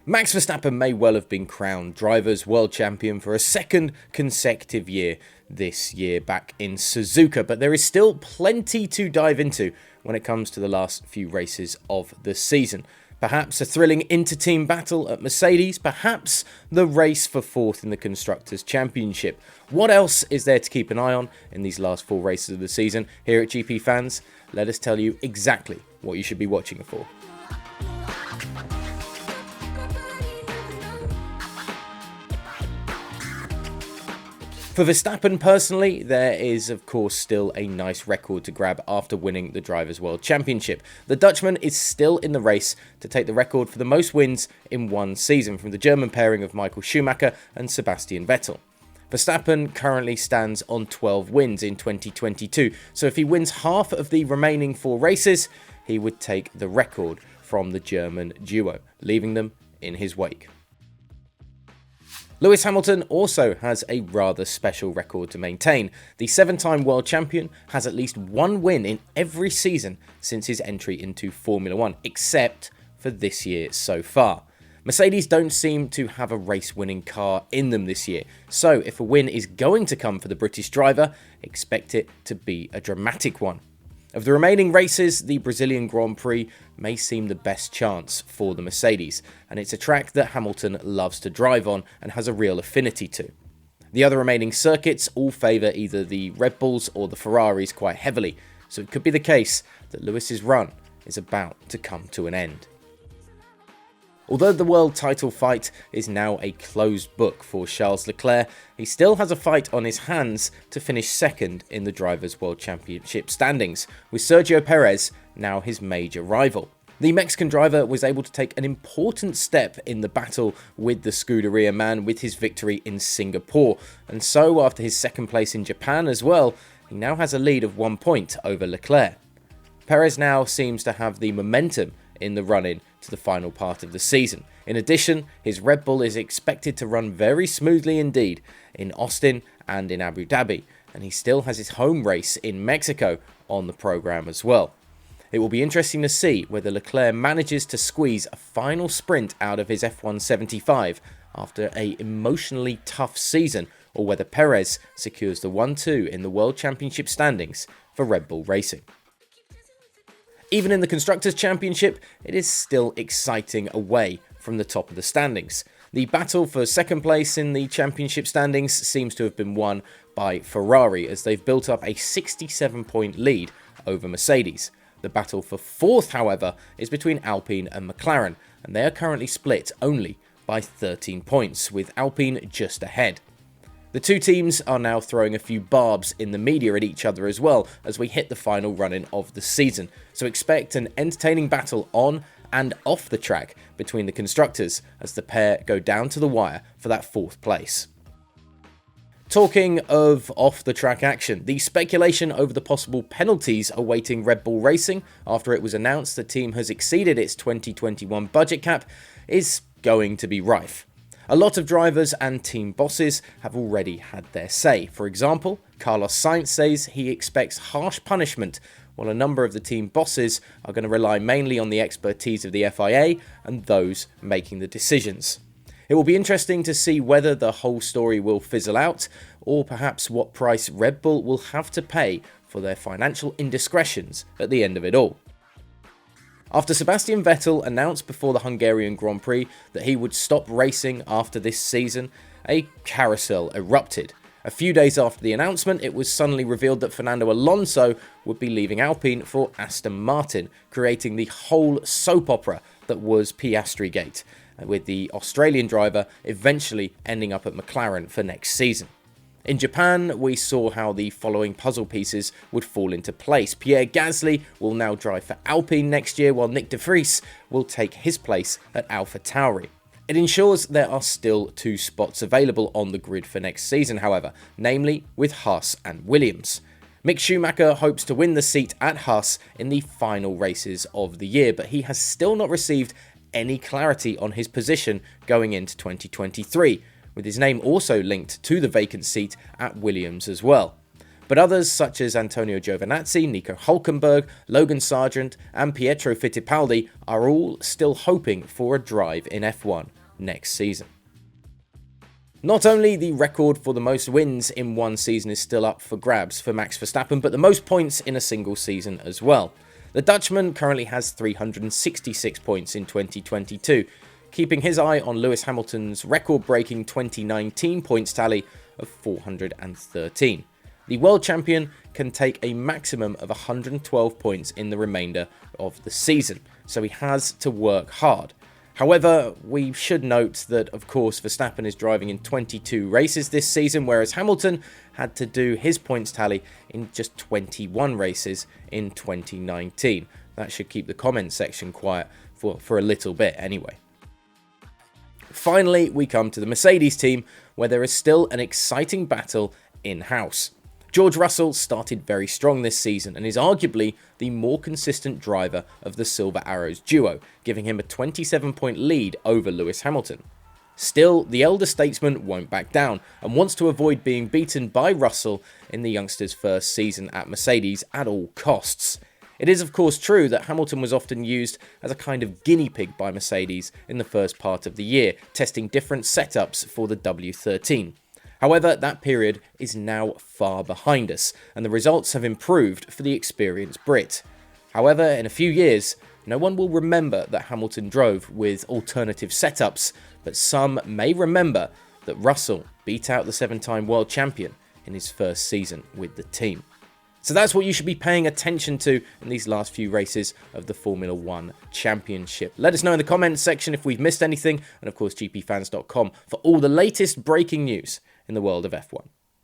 Max Verstappen may well have been crowned Drivers' World Champion for a second consecutive year this year back in Suzuka, but there is still plenty to dive into when it comes to the last few races of the season. Perhaps a thrilling inter-team battle at Mercedes, perhaps the race for fourth in the Constructors' Championship. What else is there to keep an eye on in these last four races of the season? Here at GPFans, let us tell you exactly what you should be watching for. For Verstappen personally, there is of course still a nice record to grab after winning the Drivers' World Championship. The Dutchman is still in the race to take the record for the most wins in one season from the German pairing of Michael Schumacher and Sebastian Vettel. Verstappen currently stands on 12 wins in 2022, so if he wins half of the remaining four races, he would take the record from the German duo, leaving them in his wake. Lewis Hamilton also has a rather special record to maintain. The seven-time world champion has at least one win in every season since his entry into Formula 1, except for this year so far. Mercedes don't seem to have a race-winning car in them this year, so if a win is going to come for the British driver, expect it to be a dramatic one. Of the remaining races, the Brazilian Grand Prix may seem the best chance for the Mercedes, and it's a track that Hamilton loves to drive on and has a real affinity to. The other remaining circuits all favour either the Red Bulls or the Ferraris quite heavily, so it could be the case that Lewis's run is about to come to an end. Although the world title fight is now a closed book for Charles Leclerc, he still has a fight on his hands to finish second in the Drivers' World Championship standings, with Sergio Perez now his major rival. The Mexican driver was able to take an important step in the battle with the Scuderia man with his victory in Singapore, and so after his second place in Japan as well, he now has a lead of 1 point over Leclerc. Perez now seems to have the momentum in the run-in to the final part of the season. In addition, his Red Bull is expected to run very smoothly indeed in Austin and in Abu Dhabi, and he still has his home race in Mexico on the program as well. It will be interesting to see whether Leclerc manages to squeeze a final sprint out of his F175 after an emotionally tough season, or whether Perez secures the 1-2 in the World Championship standings for Red Bull Racing. Even in the Constructors' Championship, it is still exciting away from the top of the standings. The battle for second place in the championship standings seems to have been won by Ferrari, as they've built up a 67-point lead over Mercedes. The battle for fourth, however, is between Alpine and McLaren, and they are currently split only by 13 points, with Alpine just ahead. The two teams are now throwing a few barbs in the media at each other as well as we hit the final run-in of the season, so expect an entertaining battle on and off the track between the constructors as the pair go down to the wire for that fourth place. Talking of off-the-track action, the speculation over the possible penalties awaiting Red Bull Racing after it was announced the team has exceeded its 2021 budget cap is going to be rife. A lot of drivers and team bosses have already had their say. For example, Carlos Sainz says he expects harsh punishment, while a number of the team bosses are going to rely mainly on the expertise of the FIA and those making the decisions. It will be interesting to see whether the whole story will fizzle out, or perhaps what price Red Bull will have to pay for their financial indiscretions at the end of it all. After Sebastian Vettel announced before the Hungarian Grand Prix that he would stop racing after this season, a carousel erupted. A few days after the announcement, it was suddenly revealed that Fernando Alonso would be leaving Alpine for Aston Martin, creating the whole soap opera that was Piastri Gate, with the Australian driver eventually ending up at McLaren for next season. In Japan, we saw how the following puzzle pieces would fall into place. Pierre Gasly will now drive for Alpine next year, while Nick de Vries will take his place at AlphaTauri. It ensures there are still two spots available on the grid for next season, however, namely with Haas and Williams. Mick Schumacher hopes to win the seat at Haas in the final races of the year, but he has still not received any clarity on his position going into 2023. With his name also linked to the vacant seat at Williams as well. But others such as Antonio Giovinazzi, Nico Hülkenberg, Logan Sargent and Pietro Fittipaldi are all still hoping for a drive in F1 next season. Not only the record for the most wins in one season is still up for grabs for Max Verstappen, but the most points in a single season as well. The Dutchman currently has 366 points in 2022, keeping his eye on Lewis Hamilton's record-breaking 2019 points tally of 413. The world champion can take a maximum of 112 points in the remainder of the season, so he has to work hard. However, we should note that, of course, Verstappen is driving in 22 races this season, whereas Hamilton had to do his points tally in just 21 races in 2019. That should keep the comment section quiet for a little bit anyway. Finally, we come to the Mercedes team, where there is still an exciting battle in-house. George Russell started very strong this season and is arguably the more consistent driver of the Silver Arrows duo, giving him a 27-point lead over Lewis Hamilton. Still, the elder statesman won't back down and wants to avoid being beaten by Russell in the youngster's first season at Mercedes at all costs. It is of course true that Hamilton was often used as a kind of guinea pig by Mercedes in the first part of the year, testing different setups for the W13. However, that period is now far behind us, and the results have improved for the experienced Brit. However, in a few years, no one will remember that Hamilton drove with alternative setups, but some may remember that Russell beat out the 7-time world champion in his first season with the team. So that's what you should be paying attention to in these last few races of the Formula 1 Championship. Let us know in the comments section if we've missed anything, and of course GPFans.com for all the latest breaking news in the world of F1.